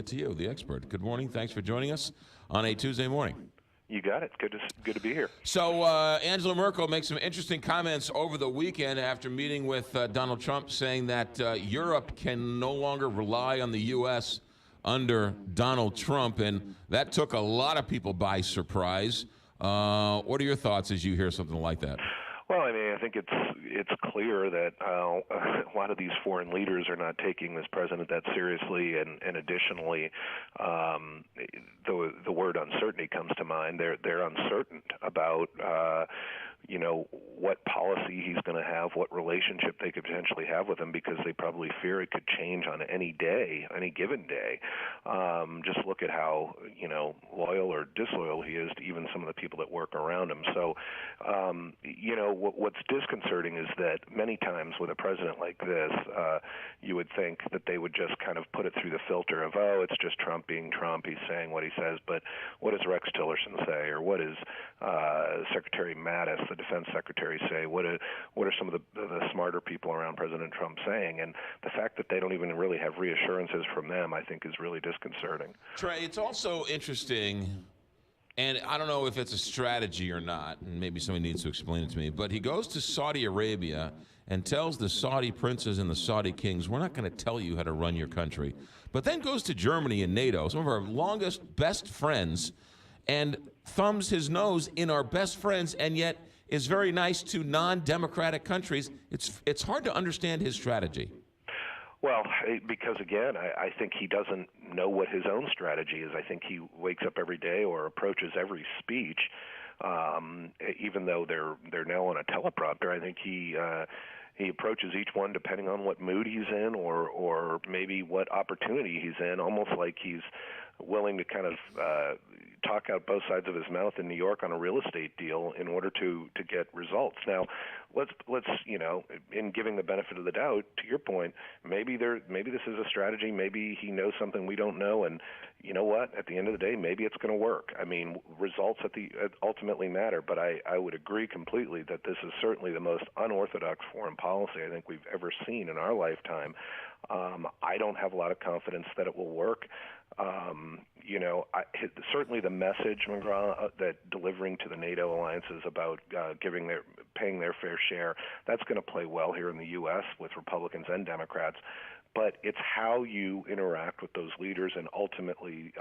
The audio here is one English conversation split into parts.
to you, the expert. Good morning. Thanks for joining us on a Tuesday morning. You got it. Good to be here. So Angela Merkel makes some interesting comments over the weekend after meeting with Donald Trump, saying that Europe can no longer rely on the U.S. under Donald Trump, and that took a lot of people by surprise. What are your thoughts as you hear something like that? Well, I mean, I think it's clear that a lot of these foreign leaders are not taking this president that seriously, and additionally, the word uncertainty comes to mind. They're uncertain about what policy he's going to have, what relationship they could potentially have with him, because they probably fear it could change on any day, any given day. Just look at how loyal or disloyal he is to even some of the people that work around him. So, what's disconcerting is that many times with a president like this, you would think that they would just kind of put it through the filter of, oh, it's just Trump being Trump. He's saying what he says. But what does Rex Tillerson say, or what does Secretary Mattis, the defense secretary, say? What are some of the smarter people around President Trump saying? And the fact that they don't even really have reassurances from them, I think, is really disconcerting. Trey, it's also interesting, and I don't know if it's a strategy or not, and maybe somebody needs to explain it to me, but he goes to Saudi Arabia and tells the Saudi princes and the Saudi kings, we're not going to tell you how to run your country. But then goes to Germany and NATO, some of our longest, best friends, and thumbs his nose in our best friends, and yet is very nice to non-democratic countries. It's hard to understand his strategy. Well, because, again, I think he doesn't know what his own strategy is. I think he wakes up every day or approaches every speech, even though they're now on a teleprompter. I think he approaches each one depending on what mood he's in or maybe what opportunity he's in, almost like he's willing to kind of talk out both sides of his mouth in New York on a real estate deal in order to get results. Now, let's in giving the benefit of the doubt, to your point, maybe this is a strategy. Maybe he knows something we don't know, and you know what? At the end of the day, maybe it's going to work. I mean, results ultimately matter, but I would agree completely that this is certainly the most unorthodox foreign policy I think we've ever seen in our lifetime. I don't have a lot of confidence that it will work. Certainly the message, McGraw, that delivering to the NATO alliances about paying their fair share, that's going to play well here in the U.S. with Republicans and Democrats. But it's how you interact with those leaders and ultimately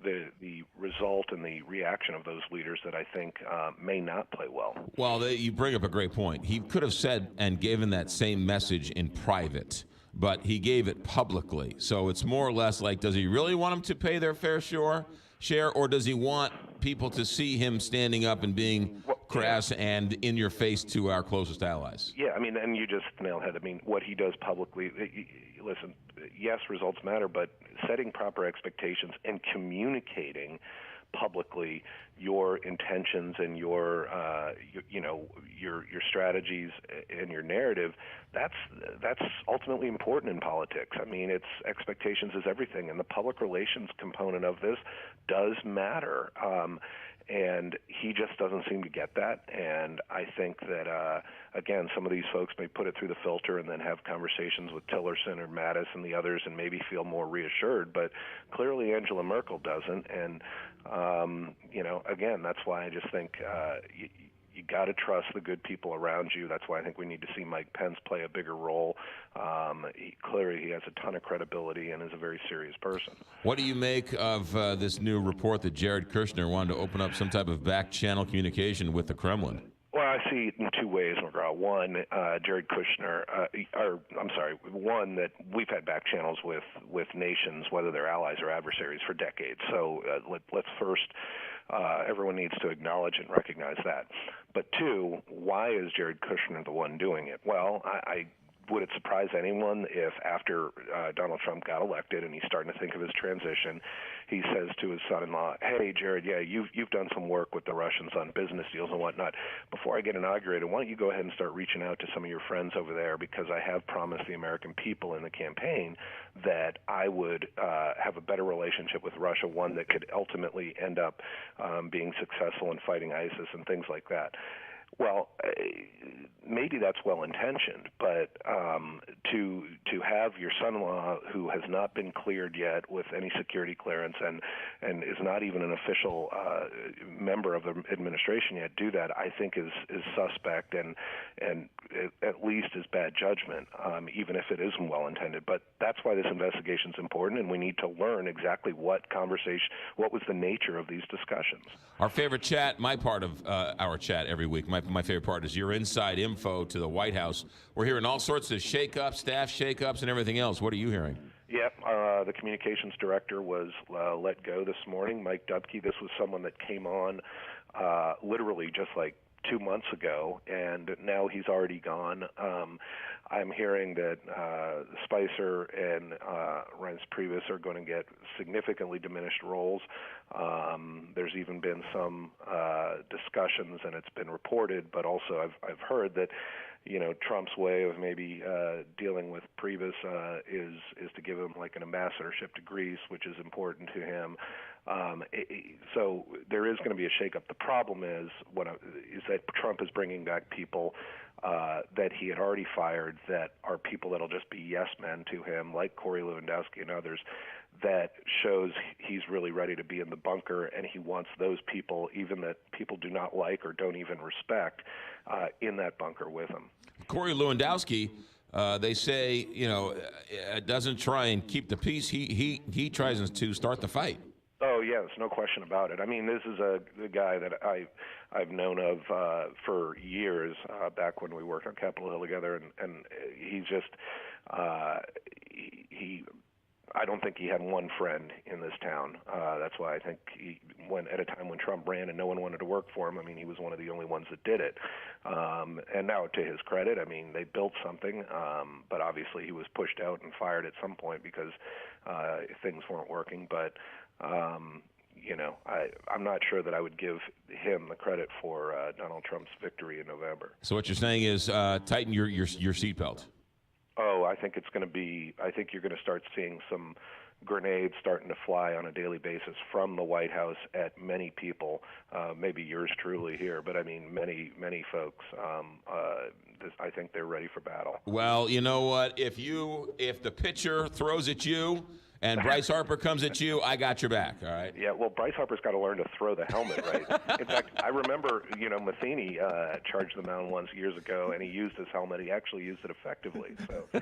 the result and the reaction of those leaders that I think may not play well. Well, you bring up a great point. He could have said and given that same message in private, but he gave it publicly. So it's more or less like, does he really want them to pay their fair share, or does he want people to see him standing up and being crass and in your face to our closest allies? Yeah, I mean, and you just nailed it. I mean, what he does publicly, listen, yes, results matter, but setting proper expectations and communicating publicly your intentions and your strategies and your narrative, that's ultimately important in politics. I mean, it's expectations is everything, and the public relations component of this does matter. And he just doesn't seem to get that. And I think that, again, some of these folks may put it through the filter and then have conversations with Tillerson or Mattis and the others and maybe feel more reassured. But clearly Angela Merkel doesn't. And, again, that's why I just think you got to trust the good people around you. That's why I think we need to see Mike Pence play a bigger role. Clearly, he has a ton of credibility and is a very serious person. What do you make of this new report that Jared Kushner wanted to open up some type of back-channel communication with the Kremlin? Well, I see it in two ways, McGraw. One, Jared Kushner, one, that we've had back channels with nations, whether they're allies or adversaries, for decades. So let's first, everyone needs to acknowledge and recognize that. But two, why is Jared Kushner the one doing it? Well, would it surprise anyone if after Donald Trump got elected and he's starting to think of his transition, he says to his son-in-law, hey, Jared, yeah, you've done some work with the Russians on business deals and whatnot. Before I get inaugurated, why don't you go ahead and start reaching out to some of your friends over there, because I have promised the American people in the campaign that I would have a better relationship with Russia, one that could ultimately end up being successful in fighting ISIS and things like that. Well, maybe that's well intentioned, but to have your son-in-law, who has not been cleared yet with any security clearance and is not even an official member of the administration yet, do that, I think is suspect and at least is bad judgment, even if it isn't well intended. But that's why this investigation is important, and we need to learn exactly what was the nature of these discussions. Our favorite chat, my part of our chat every week, my favorite part is your inside info to the White House. We're hearing all sorts of shakeups, staff shakeups, and everything else. What are you hearing? Yep, the communications director was let go this morning, Mike Dubke. This was someone that came on literally just like 2 months ago, and now he's already gone. I'm hearing that Spicer and Reince Priebus are going to get significantly diminished roles. There's even been some discussions, and it's been reported, but also I've heard that Trump's way of maybe dealing with Priebus is to give him like an ambassadorship to Greece, which is important to him. So there is going to be a shakeup. The problem is that Trump is bringing back people that he had already fired that are people that'll just be yes men to him, like Cory Lewandowski and others. That shows he's really ready to be in the bunker, and he wants those people, even that people do not like or don't even respect, in that bunker with him. Cory Lewandowski, they say, doesn't try and keep the peace. He tries to start the fight. Oh, yes, no question about it. I mean, this is a guy that I've known of for years, back when we worked on Capitol Hill together, and he's just I don't think he had one friend in this town. That's why I think at a time when Trump ran and no one wanted to work for him, I mean, he was one of the only ones that did it. And now, to his credit, I mean, they built something, but obviously he was pushed out and fired at some point because things weren't working. But I'm not sure that I would give him the credit for Donald Trump's victory in November. So what you're saying is tighten your seatbelt. Oh, I think you're going to start seeing some grenades starting to fly on a daily basis from the White House at many people, maybe yours truly here, but I mean many folks. I think they're ready for battle. Well, you know what? If the pitcher throws at you and Bryce Harper comes at you, I got your back, all right? Yeah, well, Bryce Harper's got to learn to throw the helmet, right? In fact, I remember, Matheny charged the mound once years ago, and he used his helmet. He actually used it effectively. So,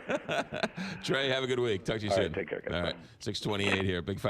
Trey, have a good week. Talk to you soon. All right, take care, guys. All right, 6:28 here. Big Five.